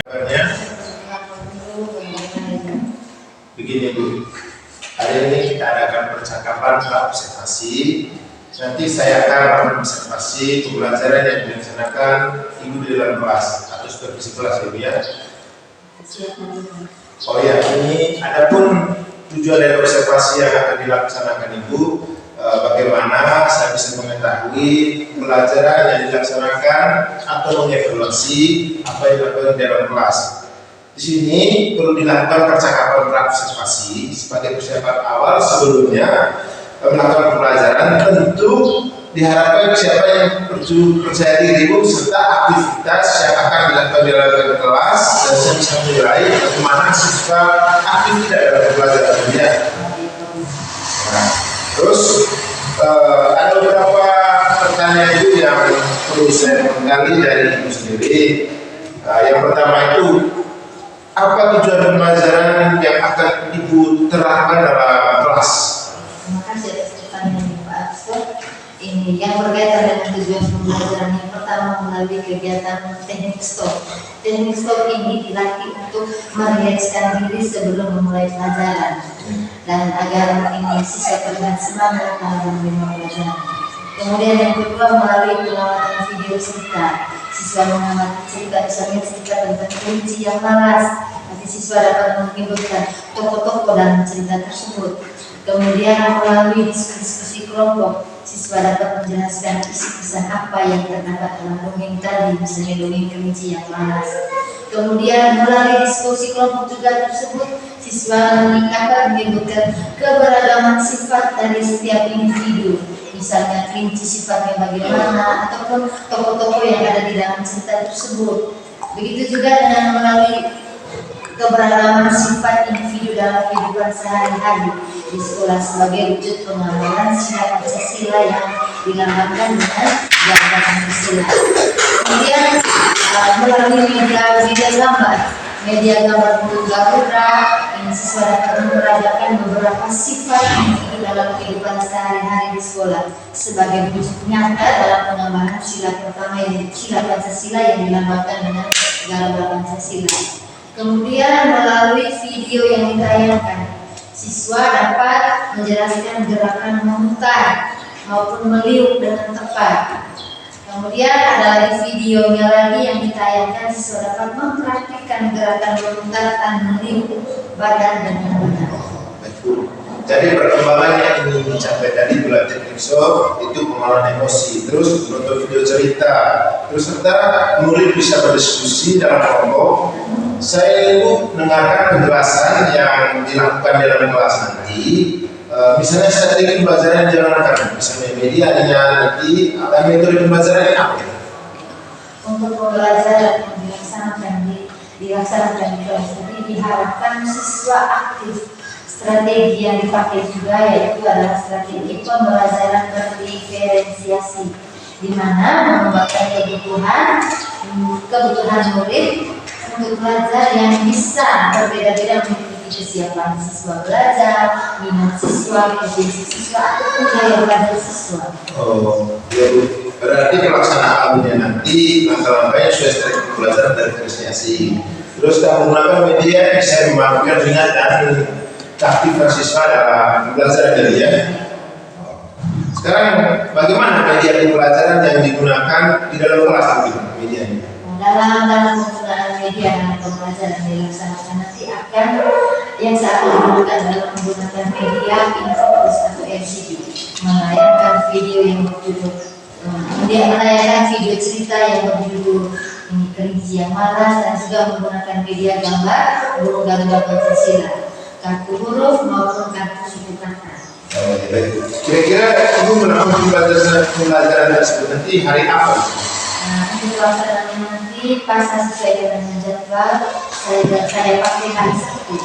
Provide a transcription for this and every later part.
Begini Bu, hari ini kita adakan percakapan observasi. Nanti saya akan melakukan observasi pembelajaran yang dilaksanakan Ibu di dalam kelas atau supervisi kelas Ibu ya. Oh ya, ini adapun tujuan dari observasi yang akan dilaksanakan Ibu, bagaimana saya bisa mengetahui pelajaran yang dilaksanakan atau mengevaluasi apa yang dilakukan di dalam kelas. Di sini perlu dilakukan percakapan observasi sebagai persiapan awal sebelumnya melakukan pembelajaran. Tentu diharapkan siapa yang percaya diri serta aktivitas yang akan dilakukan di dalam kelas dan saya bisa menilai bagaimana siswa aktif tidak dalam pembelajarannya. Nah, terus ada beberapa pertanyaan itu yang perlu saya menggali dari Ibu sendiri. Yang pertama itu, apa tujuan pembelajaran yang akan Ibu terapkan dalam kelas? Terima kasih atas pertanyaan Pak Aksa. Ini yang berkaitan dengan tujuan pembelajaran yang pertama melalui kegiatan teknik stop. Teknik stop ini dilatih untuk merilekskan diri sebelum memulai pelajaran dan agar ini siswa terlihat semangat dalam menerima pelajaran. Kemudian yang kedua melalui pengamatan video cerita. Siswa mengamati cerita, misalnya cerita tentang kelinci yang malas. Nanti siswa dapat menyebutkan tokoh-tokoh dalam cerita tersebut. Kemudian melalui diskusi kelompok, siswa dapat menjelaskan isi pesan apa yang terdapat dalam dongeng tadi, misalnya dongeng kelinci yang malas. Kemudian melalui diskusi kelompok juga tersebut, siswa dapat menyebutkan keberagaman sifat dari setiap individu. Misalnya kelinci sifatnya bagaimana, ataupun tokoh-tokoh yang ada di dalam cerita tersebut. Begitu juga dengan melalui keberagaman sifat individu dalam kehidupan sehari-hari di sekolah sebagai wujud pengambilan sila Pancasila yang dilambangkan dengan gambar Pancasila. Kemudian melalui media gambar burung Garuda, ini siswa dapat memperagakan beberapa sifat individu dalam kehidupan sehari-hari di sekolah sebagai wujud nyata dalam pengembangan sila pertama yang sila Pancasila yang dilambangkan dengan gambar Pancasila. Kemudian melalui video yang ditayangkan, siswa dapat menjelaskan gerakan memutar maupun meliuk dengan tepat. Kemudian ada lagi videonya lagi yang ditayangkan, siswa dapat mempraktikkan gerakan memutar dan meliuk badan dengan benar. Jadi perkembangan yang ingin dicapai tadi bulan teknik shop itu pengelolaan emosi, terus menonton video cerita, terus serta murid bisa berdiskusi dalam kelompok. Saya ingin mendengarkan penjelasan yang dilakukan di dalam kelas nanti. Misalnya strategi pembelajaran yang dijalankan, misalnya medianya nanti, atau metode pembelajaran apa? Untuk pembelajaran yang dilaksanakan di kelas tadi diharapkan siswa aktif. Strategi yang dipakai juga yaitu adalah strategi pembelajaran berdiferensiasi, di mana mengembangkan kebutuhan murid untuk belajar yang bisa berbeda-beda mengikuti kesiapan siswa belajar, minat siswa, potensi siswa, ataupun daya belajar siswa. Oh, ya Bu. Berarti pelaksanaannya nanti langkah-langkahnya sesuai strategi pembelajaran berdiferensiasi. Terus kita menggunakan media yang bisa membangun ringan dan aktivitas siswa dalam belajar dari ya. Sekarang bagaimana media pembelajaran yang digunakan di dalam kelas medianya? Dalam penggunaan media dalam pembelajaran dilaksanakan nanti akan yang saat digunakan dalam menggunakan media infografis atau LCD, menayangkan video yang berjudul menayangkan video cerita yang berjudul ini kelinci yang malas, dan juga menggunakan media gambar burung Garuda Pancasila, kartu huruf maupun kartu suku kata. Kira-kira Ibu melakukan pembelajaran tersebut nanti hari apa? Untuk pelaksanaannya nanti pas sesuai dengan jadwal saya pakai hari Sabtu.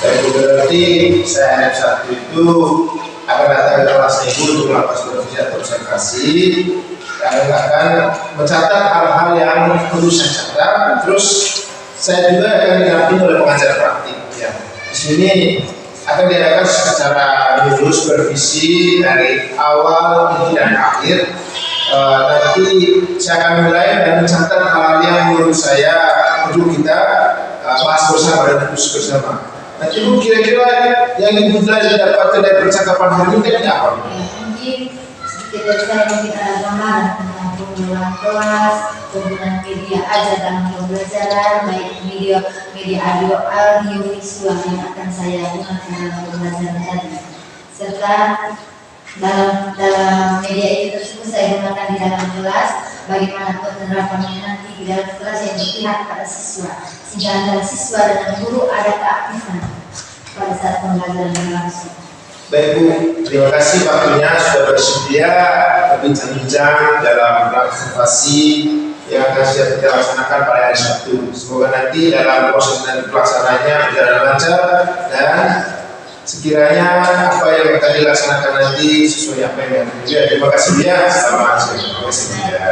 Berarti saya hari Sabtu itu akan datang ke kelas Ibu untuk melakukan supervisi atau observasi. Kalian akan mencatat hal-hal yang perlu saya catat. Terus saya juga akan didampingi oleh pengajar praktik. Ya. Di sini akan diadakan secara menyeluruh supervisi dari awal, inti dan akhir. Nanti saya akan menilai dan mencatat hal-hal yang menurut saya dulu kita bahas bersama dan diskusi bersama. Nanti Bu, kira-kira yang Ibu dapatkan dari percakapan hari ini tadi apa? Mungkin sedikit dari saya mungkin ada gambaran tentang penggunaan kelas, penggunaan media ajar dalam pembelajaran, baik media audio visual yang akan saya gunakan dalam pembelajaran tadi, serta dalam media itu tersebut saya gunakan di dalam kelas, bagaimana penerapannya nanti di dalam kelas yang berpihak pada siswa, sehingga antara siswa dan guru ada keaktifan pada saat pembelajaran berlangsung. Baik Bu, terima kasih waktunya sudah bersedia berbincang-bincang dalam observasi yang akan siap kita laksanakan pada hari Sabtu. Semoga nanti dalam proses dan pelaksananya berjalan lancar dan sekiranya apa yang akan dilaksanakan nanti sesuai apa yang terjadi. Terima kasih ya. Selamat sore. Terima kasih ya.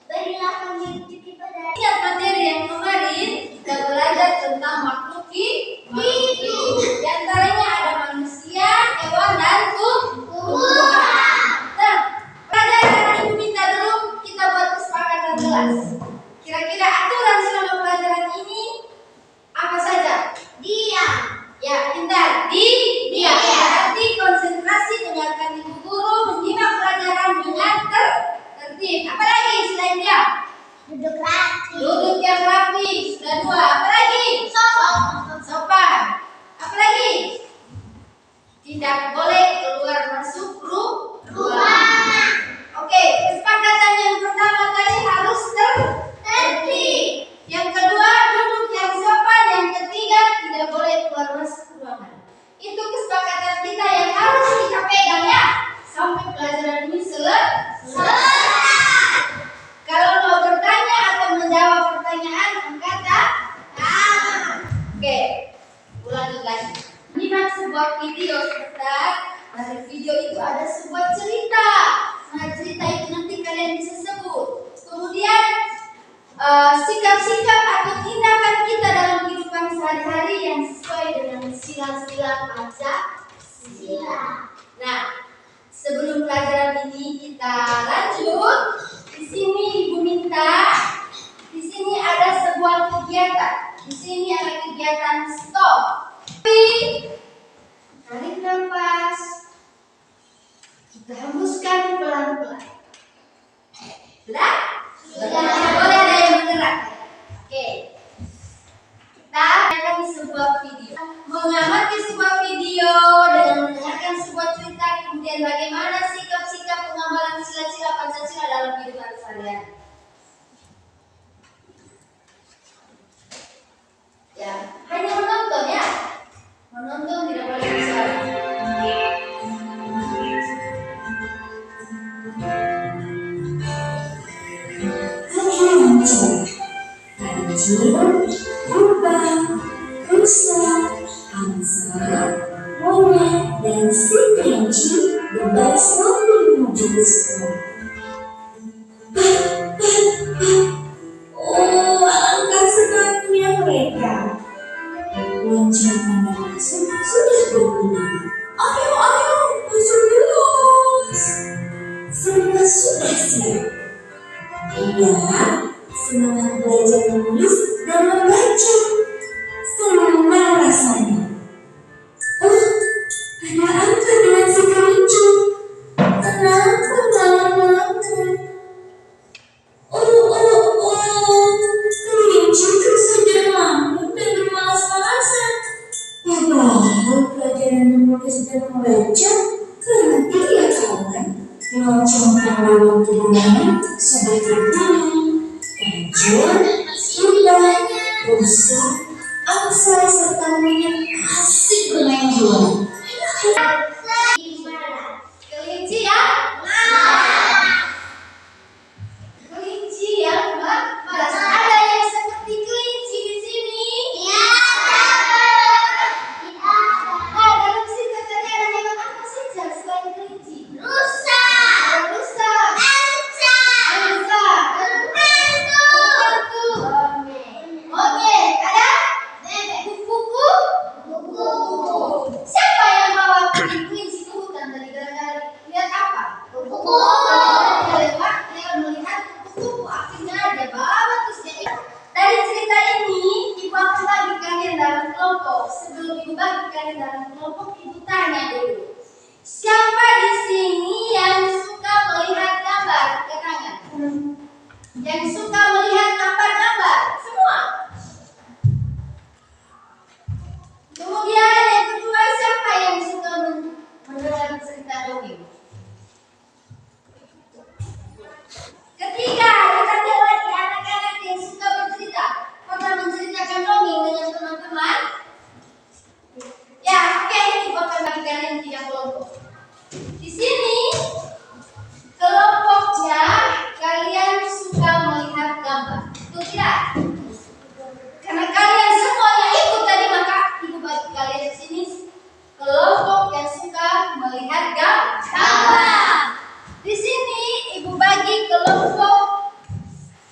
Berilah kami rezeki pada ingat materi yang kemarin kita belajar tentang makhluk hidup. Di antaranya ada manusia, hewan, dan tumbuhan. Nah, pelajaran ibu minta dulu kita buat kesepakatan kelas. Kira-kira aturan selama pelajaran ini apa saja? Diam. Ya, pintar. Diam. Berarti konsentrasi dengarkan ibu guru, menyimak pelajaran dengan tertib. Apalagi selain diam? Duduk rapi. Duduk yang rapi. Sudah dua. Apalagi? Sopan. Apalagi? Tidak boleh keluar masuk ruangan. Oke, kesepakatan yang pertama tadi harus tertib. Yang kedua, duduk yang sopan. Yang ketiga, tidak boleh keluar masuk ruangan. Itu kesepakatan kita yang harus kita pegang ya, sampai pelajaran ini selesai. Kalau mau bertanya atau menjawab pertanyaan, angkat tangan. Oke, ulangi lagi. Nyimak sebuah video sebentar. Dari video itu ada sebuah cerita. Nah, cerita itu nanti kalian bisa sebut. Kemudian sikap-sikap atau tindakan kita dalam kehidupan sehari-hari yang sesuai dengan sila-sila Pancasila. Nah, sebelum pelajaran ini kita lanjut, di sini ibu minta, di sini ada sebuah kegiatan. Di sini ada kegiatan stop. Tarik nafas. Kita hembuskan pelan-pelan. Sudah? Tidak boleh ada yang bergerak. Oke. Kita akan di sebuah video. Mengamati sebuah video dengan mendengarkan sebuah cerita, kemudian bagaimana sikap-sikap pengamalan sila-sila Pancasila dalam kehidupan sehari-hari. Ya, hanya menonton ya. Menonton tidak boleh bicara. Kecil, rubah, rusak, angsa, monyet, dan si kelinci berbaris sambil menuju ke sekolah. Oh, alangkah senangnya mereka. Lonceng anak asuh sudah berbunyi. Ayo, masuk terus. Semua sudah siap. Iya, semangat belajar menulis dan membaca. Senang rasanya. Oh, ada apa dengan si kelinci? Kenapa malam makan? Kelinci terus saja ngambek dan bermalas-malasan. Padahal membaca karena dia kawan melancongkan lewat tubuhnya sebagai bunyi, kajun, imbang, rusa, angsa, serta monyet asik bermain jual. Kelinci ya? Kelinci yang malas. Ada yang seperti kelinci di sini? Iya. Dalam cerita tadi ada hewan apa saja selain kelinci? Rusa. Rusa. Angsa. Hantu. Oke. Ada? Kuku. Siapa yang bawa kelinci ke hutan tadi? Gara-gara lihat apa? Kuku. Dia melihat kuku. Akhirnya dia bawa terus dia. Dari cerita ini, ibu akan bagi kalian dalam kelompok. Sebelum ibu bagi kalian dalam kelompok, ibu tanya dulu. Siapa di sini yang suka melihat gambar? Angkat tangan. Yang suka melihat gambar-gambar? Semua. Kemudian yang kedua, siapa yang suka mendengar cerita dongeng? Ketiga, kita lihat lagi anak-anak yang suka bercerita. Pernah menceritakan dongeng dengan teman-teman? Ya, oke, ibu akan bagi kalian 3 kelompok. Di sini kelompoknya kalian suka melihat gambar. Betul tidak? Karena kalian semuanya ikut tadi, maka ibu bagi kalian di sini kelompok yang suka melihat gambar. Di sini ibu bagi kelompok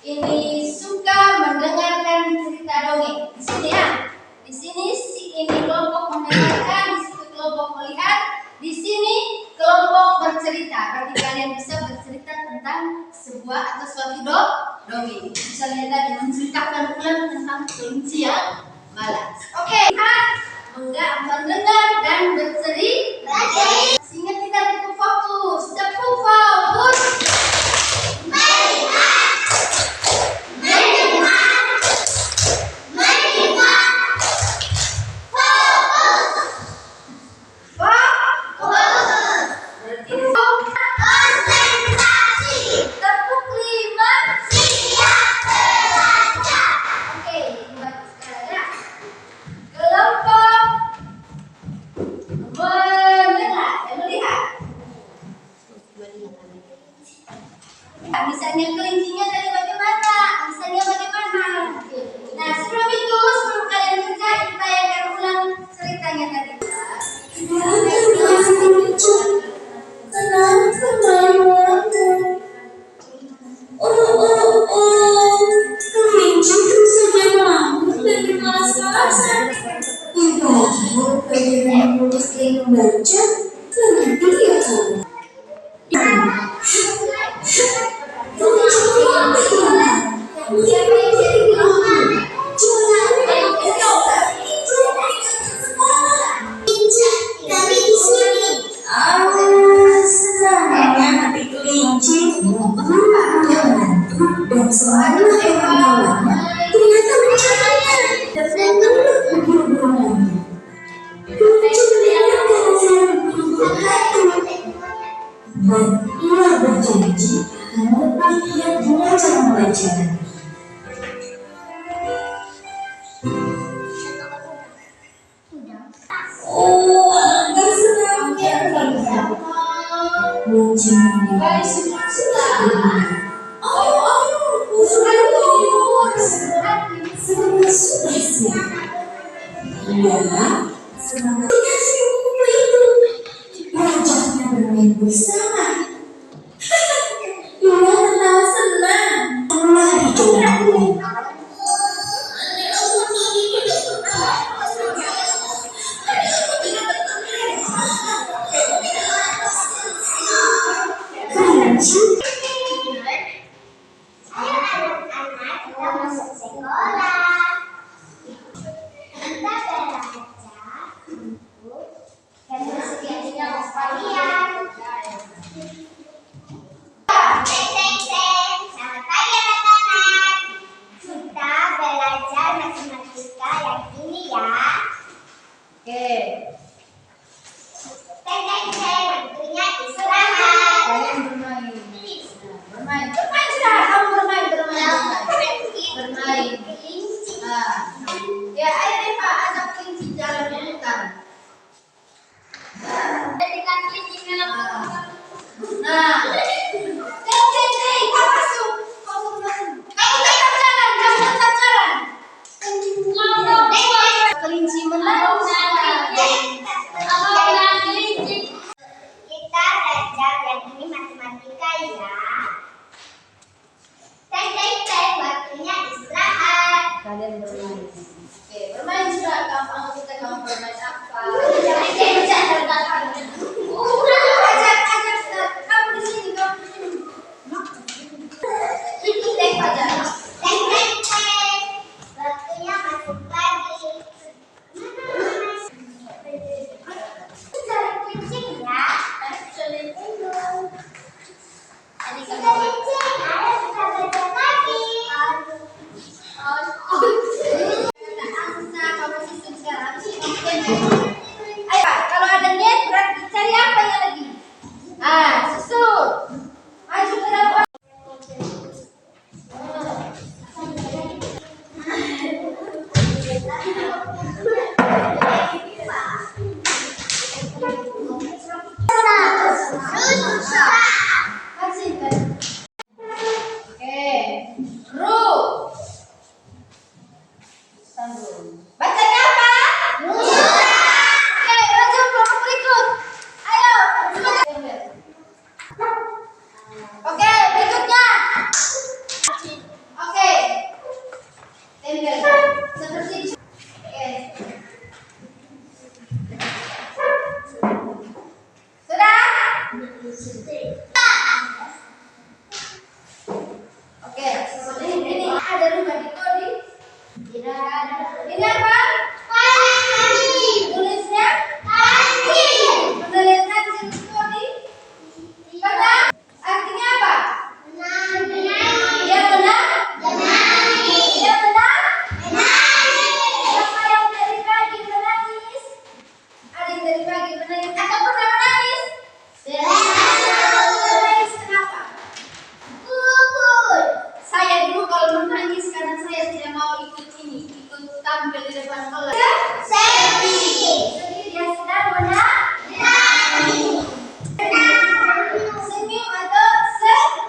ini suka mendengarkan cerita dongeng. Di sini ya. Di sini ini kelompok mendengarkan, di situ kelompok melihat, di sini kelompok bercerita. Berarti kalian bisa bercerita tentang sebuah atau suatu dongeng. Misalnya tadi menceritakan ulang tentang kelinci yang malas. Oke, mendengar dan bercerita. Sehingga kita tetap fokus. Tepuk fokus. Misalnya kelincinya tadi bagaimana? Misalnya bagaimana? Nah, sebelum itu, sebelum kalian kerja, kita akan ulang ceritanya tadi. Kenapa mainanmu? Kelinci terus saja bangun dan bermalas-malasan. Ibu pengen menulis dan membaca karena dia kawan. Dan semua hewan-hewannya ternyata mencarinya dan mengeluh keburu-buruannya. Kelinci mendengarkan suara burung hantu dan ia berjanji akan lebih giat belajar membaca. Angka senangnya Reza. Kuncinya sudah. Ayo, sudah siap. Iya, semangat. Dikasih buku itu. Belajarnya bermain bersama. Iya, tertawa senang. Mulai dicoba. Nah, kamu masuk. Kamu tetap jalan. Kelinci menangis. Kita belajar yang ini matematika ya. Tek, waktunya istirahat. Kalian bermain. Oke, bermain sudah. Kamu bermain apa? Ajak. Kamu di sini. Itu tek aja. Tek. Waktunya masuk pagi. Cari kucing ya. Cari dulu. Tadi Cari kamu kucing. Ayo kita belajar lagi. angsa, kamu susun sekarang. Ayo, kalau ada net berarti cari apa yang lagi? Susun. Maju ke depan. Oke, ru. Bacanya apa? Oke, maju kelompok berikut. Ayo. Oke, berikutnya. Oke. Tempel. Seperti oke. Sudah? Oke, seperti ini. Ada rumah di kodi. Tidak ada. Ini apa? Tulisnya? Menuliskan di kodi. Benar? Artinya apa? Dia benar? Dia benar? Siapa yang dari pagi menangis? Ada yang dari pagi menangis atau pernah menangis? Menangis kenapa? Saya dulu kalau menangis karena saya tidak mau ikut tampil di depan kelas. Sedih dia sedang senyum atau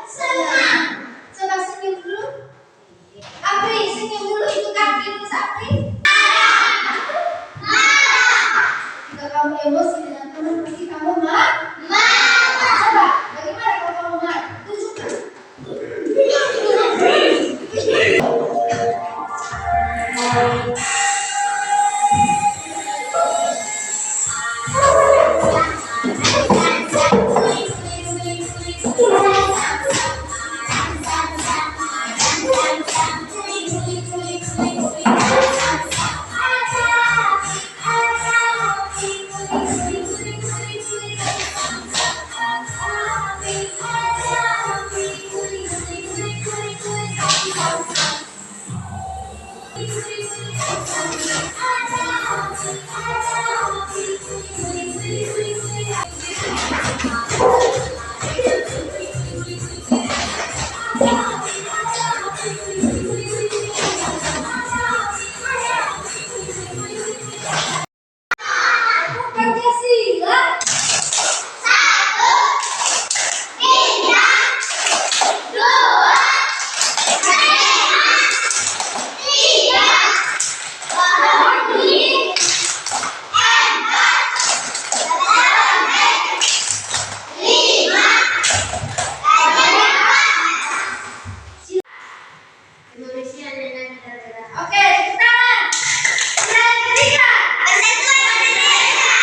senang. Coba senyum dulu. Apri, senyum dulu, itu kaki dulu Apri. Jika kamu emosi dengan teman pasti kamu marah. Coba, bagaimana kalau kamu marah? Tunjukkan. Pancasila. Indonesia dengan negara. Oke, tepuk tangan. Yang ketiga. Yang kelima.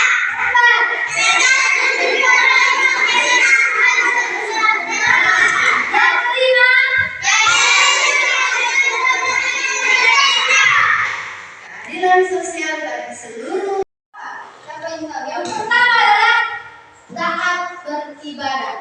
Keadilan sosial bagi seluruh. Siapa yang tahu? Yang pertama adalah taat beribadah.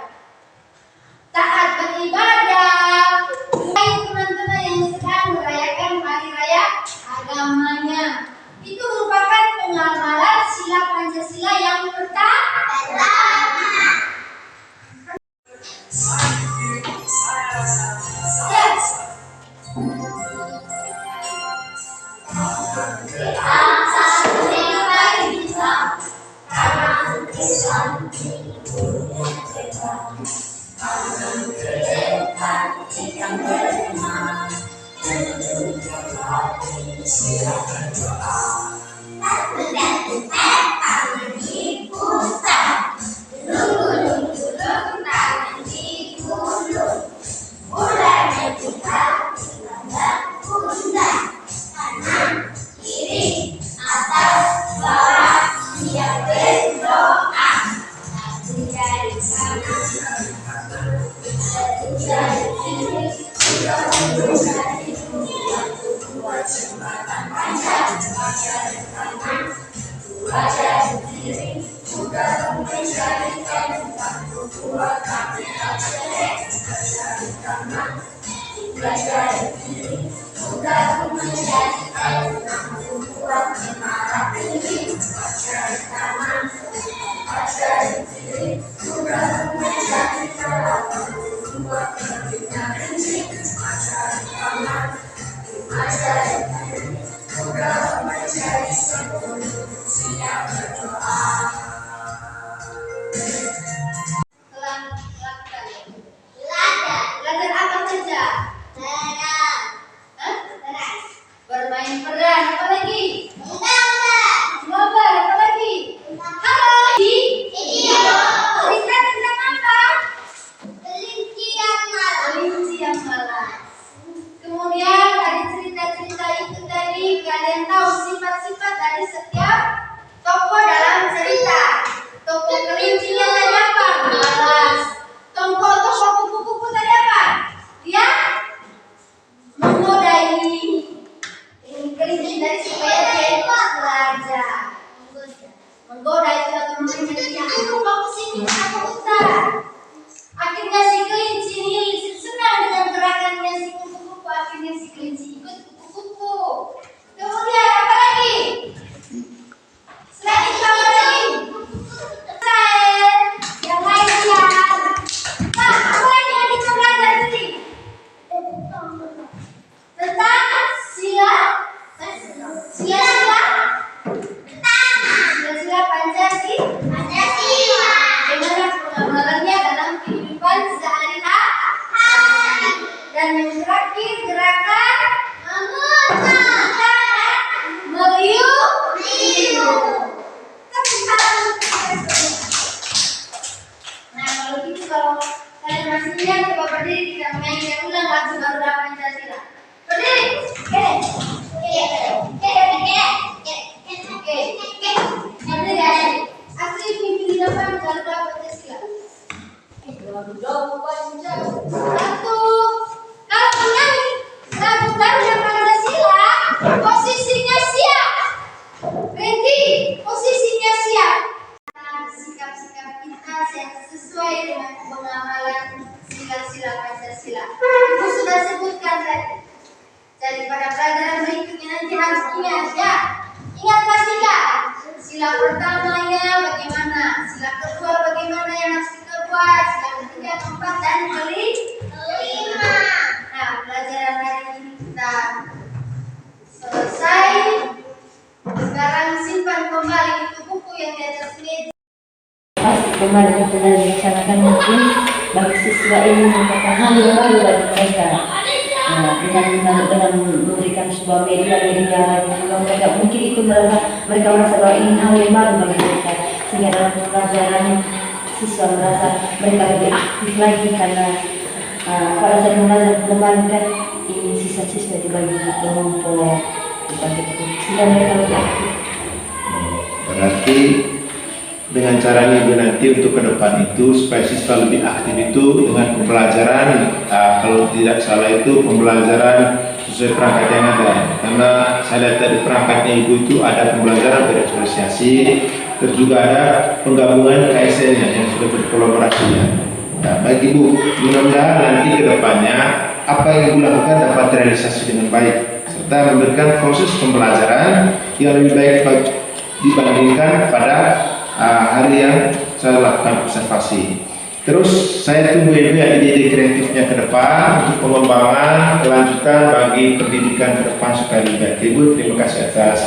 Taat beribadah. Baik teman-teman yang sedang merayakan hari raya agamanya. Itu merupakan pengamalan sila Pancasila yang pertama. Yes. Kita satu negara Islam. Belajar apa saja? Hah? Bermain peran, apa lagi? Mabar, apa lagi? Halo. Cerita tentang apa? Kelinci yang malas. Kemudian dari cerita-cerita itu tadi kalian tahu sifat-sifat dari setiap tokoh dalam cerita. Tokoh kelincinya tadi apa? Malas. Tokoh kupu-kupu tadi apa? Dia menggodai kelinci dari supaya dia itu belajar. Menggoda itu atau memberikan dia, ayo kamu sini, aku bentar. Akhirnya si kelinci ini senang dengan gerakannya si kupu-kupu. Akhirnya si kelinci ikut kupu-kupu. Kemudian apa lagi? Selain itu apa lagi? Yang lainnya. Nah, apa lagi yang kita belajar tadi? Tentang sila Pancasila. Bagaimana pengamalannya dalam kehidupan sehari-hari. Dan yang terakhir gerakan meliuk. Nah, kalau gitu kalau kalian masih ingat, coba berdiri kita mainkan ulang lagu Garuda Pancasila. Berdiri. Berdiri adik. Asli pimpin di depan Garuda Pancasila. Garuda Pancasila. Satu. Kalau menyanyi lagu Garuda Pancasila, posisinya siap. Ready? Posisinya siap. Sikap-sikap kita yang sesuai dengan pengamalan sila-sila Pancasila. Ibu sudah sebutkan tadi. Jadi pada pelajaran berikutnya nanti harus ingat ya. Ingat pasti kan? Sila pertamanya bagaimana? Sila kedua bagaimana yang harus kita buat? Sila ketiga, keempat, dan kelima. Nah, pelajaran hari ini kita selesai. Sekarang simpan kembali itu buku yang di atas meja. Kemarin yang telah dilaksanakan mungkin bagi siswa ini merupakan hal yang baru bagi mereka. Dengan memberikan sebuah media yang mereka mungkin itu mereka merasa bahwa ini hal yang baru bagi mereka, sehingga dalam pelajaran siswa merasa mereka lebih aktif lagi karena pada saat kemarin kan ini siswa-siswa dibagi kelompok sehingga mereka lebih aktif. Berarti dengan cara ini nanti untuk ke depan itu supaya siswa lebih aktif itu dengan pembelajaran, kalau tidak salah itu pembelajaran sesuai perangkat yang ada. Karena saya lihat tadi perangkatnya ibu itu ada pembelajaran berapresiasi, terus juga ada penggabungan KSN-nya yang sudah berkolaborasi. Nah, bagi ibu, mudah-mudahan nanti ke depannya apa yang ibu lakukan dapat terrealisasi dengan baik, serta memberikan proses pembelajaran yang lebih baik dibandingkan pada hari yang saya lakukan observasi. Terus saya tunggu ibu ya ide-ide kreatifnya ke depan untuk pengembangan kelanjutan bagi pendidikan ke depan supaya lebih baik. Ibu, terima kasih atas